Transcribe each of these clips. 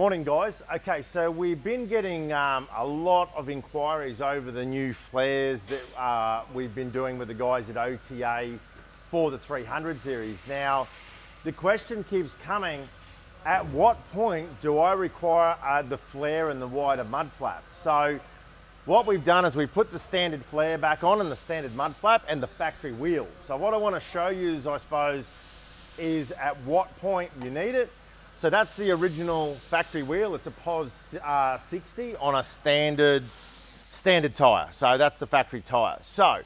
Morning guys. Okay, so we've been getting a lot of inquiries over the new flares that we've been doing with the guys at OTA for the 300 series. Now, the question keeps coming, at what point do I require the flare and the wider mud flap? So what we've done is we put the standard flare back on and the standard mud flap and the factory wheel. So what I want to show you is, I suppose, is at what point you need it. So that's the original factory wheel. It's a POS 60 on a standard tire. So that's the factory tire. So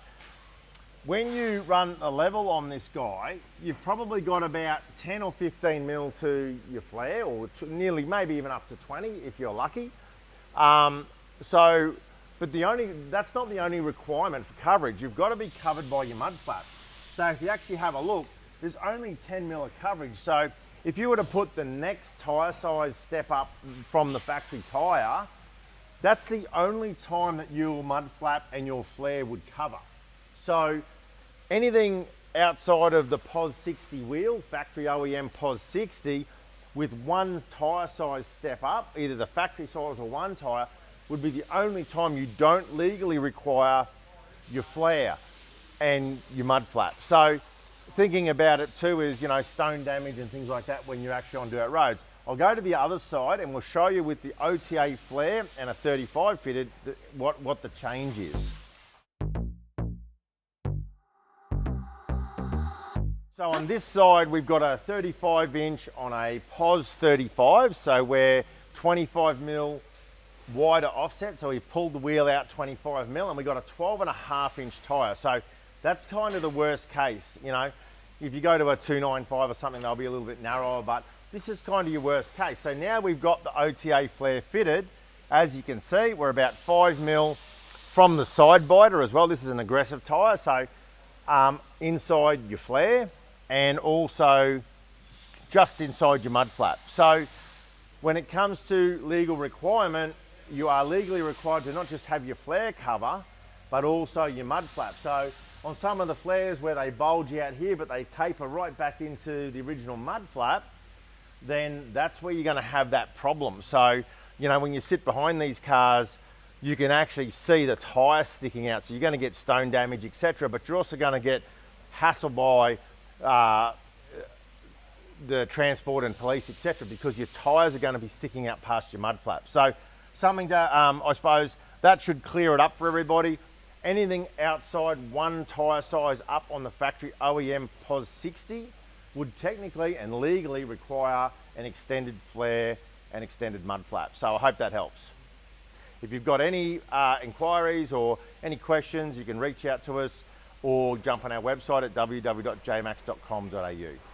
when you run a level on this guy, you've probably got about 10 or 15 mil to your flare, or nearly, maybe even up to 20 if you're lucky. But that's not the only requirement for coverage. You've got to be covered by your mud flap. So if you actually have a look, there's only 10 mil of coverage. So if you were to put the next tire size step up from the factory tire, that's the only time that your mud flap and your flare would cover. So anything outside of the POS 60 wheel, factory OEM POS 60, with one tire size step up, either the factory size or one tire, would be the only time you don't legally require your flare and your mud flap. So thinking about it too is, you know, stone damage and things like that when you're actually on dirt roads. I'll go to the other side and we'll show you with the OTA flare and a 35 fitted what the change is. So on this side we've got a 35 inch on a POS 35, so we're 25 mil wider offset, so we pulled the wheel out 25 mil and we got a 12.5 inch tire. So that's kind of the worst case, you know. If you go to a 295 or something, they'll be a little bit narrower, but this is kind of your worst case. So now we've got the OTA flare fitted. As you can see, we're about 5 mil from the side biter as well. This is an aggressive tire, so inside your flare and also just inside your mud flap. So when it comes to legal requirement, you are legally required to not just have your flare cover, but also your mud flap. So on some of the flares where they bulge out here, but they taper right back into the original mud flap, then that's where you're gonna have that problem. So, you know, when you sit behind these cars, you can actually see the tire sticking out. So you're gonna get stone damage, etc. But you're also gonna get hassled by the transport and police, etc. because your tires are gonna be sticking out past your mud flap. So something to, I suppose, that should clear it up for everybody. Anything outside one tire size up on the factory OEM POS 60 would technically and legally require an extended flare and extended mud flap. So I hope that helps. If you've got any inquiries or any questions, you can reach out to us or jump on our website at www.jmax.com.au.